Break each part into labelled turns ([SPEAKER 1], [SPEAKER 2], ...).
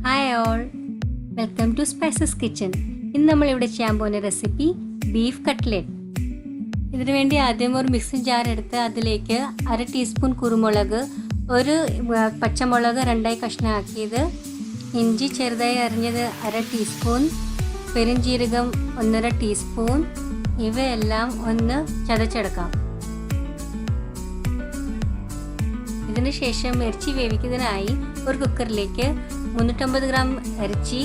[SPEAKER 1] Hi all, welcome to Spices Kitchen. ഇന്ന് നമ്മളിവിടെ ചെയ്യാൻ പോകുന്ന റെസിപ്പി ബീഫ് കട്ട്ലെറ്റ്. ഇതിനു വേണ്ടി ആദ്യം ഒരു മിക്സിംഗ് ജാർ എടുത്ത് അതിലേക്ക് 1/2 ടീസ്പൂൺ കുരുമുളക്, ഒരു പച്ചമുളക് 2 കഷ്ണമാക്കിയത്, ഇഞ്ചി ചെറുതായി അരിഞ്ഞത് 1/2 ടീസ്പൂൺ, പെരുംജീരകം 1/2 ടീസ്പൂൺ, ഇവയെല്ലാം ഒന്ന് ചതച്ചെടുക്കാം. ഇതിന് ശേഷം ഇറച്ചി വേവിക്കുന്നതിനായി ഒരു കുക്കറിലേക്ക് 350 ഗ്രാം ഇറച്ചി,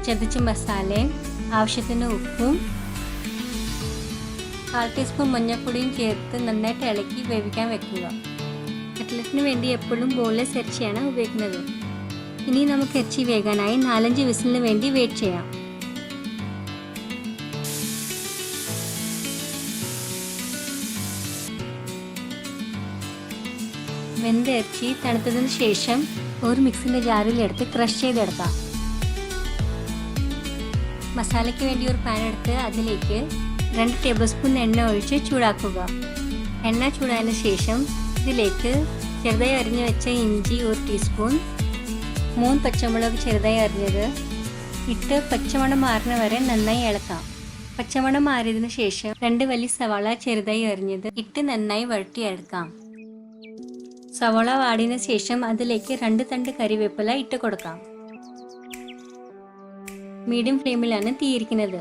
[SPEAKER 1] ചതച്ച മസാലയും ആവശ്യത്തിന് ഉപ്പും 1/4 ടീസ്പൂൺ മഞ്ഞൾപ്പൊടിയും ചേർത്ത് നന്നായിട്ട് ഇളക്കി വേവിക്കാൻ വെക്കുക. കട്ട്ലറ്റിന് വേണ്ടി എപ്പോഴും ബോൺലെസ് ഇറച്ചിയാണ് ഉപയോഗിക്കുന്നത്. ഇനി നമുക്ക് ഇറച്ചി വേകാനായി 4-5 വിസിലിന് വേണ്ടി വെയിറ്റ് ചെയ്യാം. വെന്ത ഇറച്ചി തണുത്തതിന് ശേഷം ഒരു മിക്സിൻ്റെ ജാറിൽ എടുത്ത് ക്രഷ് ചെയ്തെടുക്കാം. മസാലയ്ക്ക് വേണ്ടി ഒരു പാൻ എടുത്ത് അതിലേക്ക് 2 ടേബിൾ സ്പൂൺ എണ്ണ ഒഴിച്ച് ചൂടാക്കുക. എണ്ണ ചൂടായതിനു ശേഷം ഇതിലേക്ക് ചെറുതായി അരിഞ്ഞു വെച്ച ഇഞ്ചി 1 ടീസ്പൂൺ, 3 പച്ചമുളക് ചെറുതായി അരിഞ്ഞത് ഇട്ട് പച്ചമണം മാറുന്ന വരെ നന്നായി ഇളക്കാം. പച്ചമണം മാറിയതിനു ശേഷം 2 വലിയ സവാള ചെറുതായി അരിഞ്ഞത് ഇട്ട് നന്നായി വഴറ്റിയെടുക്കാം. സവാള വാടിയതിനു ശേഷം അതിലേക്ക് 2 തണ്ട് കറിവേപ്പില ഇട്ട് കൊടുക്കാം. മീഡിയം ഫ്ലെയിമിലാണ് തീയിരിക്കുന്നത്.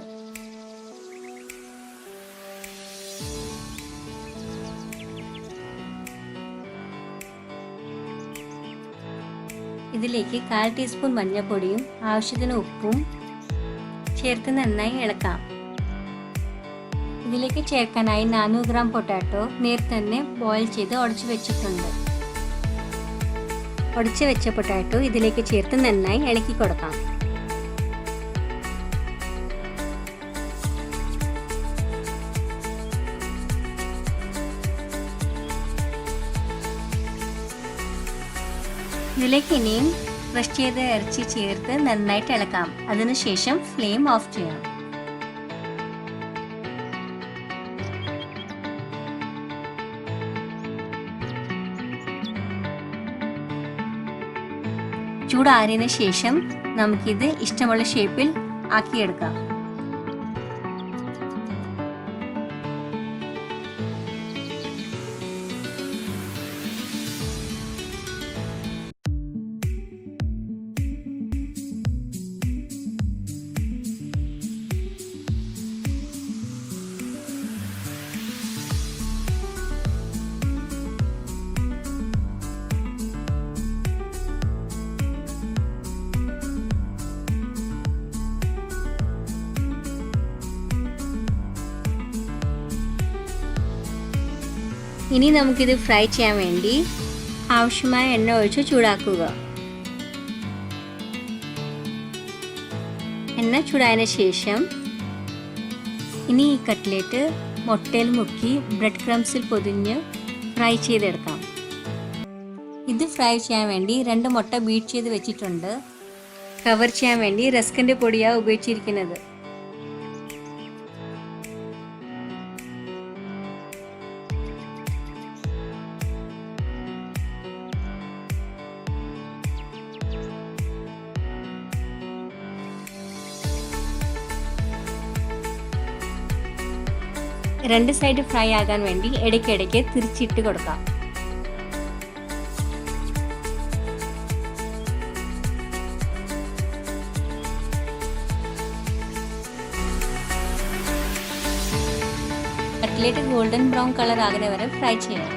[SPEAKER 1] ഇതിലേക്ക് 1/4 ടീസ്പൂൺ മഞ്ഞൾപ്പൊടിയും ആവശ്യത്തിന് ഉപ്പും ചേർത്ത് നന്നായി ഇളക്കാം. ഇതിലേക്ക് ചേർക്കാനായി 400 ഗ്രാം പൊട്ടാറ്റോ നേരത്തെ തന്നെ ബോയിൽ ചെയ്ത് ഉടച്ചു വെച്ചിട്ടുണ്ട്. ഉടച്ചു വെച്ച പൊട്ടാറ്റോ ഇതിലേക്ക് ചേർത്ത് നന്നായി ഇളക്കി കൊടുക്കാം. ഇതിലേക്ക് ഇനിയും ക്രഷ് ചെയ്ത ഇറച്ചി ചേർത്ത് നന്നായിട്ട് ഇളക്കാം. അതിനുശേഷം ഫ്ലെയിം ഓഫ് ചെയ്യാം. ചൂടാറിയതിന് ശേഷം നമുക്കിത് ഇഷ്ടമുള്ള ഷേപ്പിൽ ആക്കിയെടുക്കാം. ഇനി നമുക്കിത് ഫ്രൈ ചെയ്യാൻ വേണ്ടി ആവശ്യമായ എണ്ണ ഒഴിച്ച് ചൂടാക്കുക. എണ്ണ ചൂടായതിനു ശേഷം ഇനി ഈ കട്ട്ലേറ്റ് മുട്ടയിൽ മുക്കി ബ്രെഡ് ക്രംസിൽ പൊതിഞ്ഞ് ഫ്രൈ ചെയ്തെടുക്കാം. ഇത് ഫ്രൈ ചെയ്യാൻ വേണ്ടി 2 മുട്ട ബീറ്റ് ചെയ്ത് വെച്ചിട്ടുണ്ട്. കവർ ചെയ്യാൻ വേണ്ടി റസ്കിൻ്റെ പൊടിയാണ് ഉപയോഗിച്ചിരിക്കുന്നത്. രണ്ട് സൈഡ് ഫ്രൈ ആകാൻ വേണ്ടി ഇടയ്ക്കിടയ്ക്ക് തിരിച്ചിട്ട് കൊടുക്കാം. കട്ട്ലേറ്റ് ഗോൾഡൻ ബ്രൗൺ കളർ ആകുന്ന വരെ ഫ്രൈ ചെയ്യാം.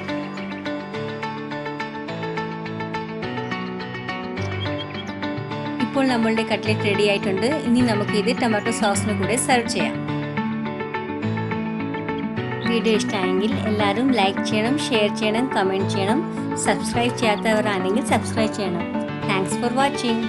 [SPEAKER 1] ഇപ്പോൾ നമ്മളുടെ കട്ട്ലേറ്റ് റെഡി ആയിട്ടുണ്ട്. ഇനി നമുക്ക് ഇത് ടൊമാറ്റോ സോസിന് കൂടെ സെർവ് ചെയ്യാം. വീഡിയോ ഇഷ്ടമായെങ്കിൽ എല്ലാവരും ലൈക്ക് ചെയ്യണം, ഷെയർ ചെയ്യണം, കമൻറ്റ് ചെയ്യണം. സബ്സ്ക്രൈബ് ചെയ്യാത്തവരാണെങ്കിൽ സബ്സ്ക്രൈബ് ചെയ്യണം. Thanks for watching.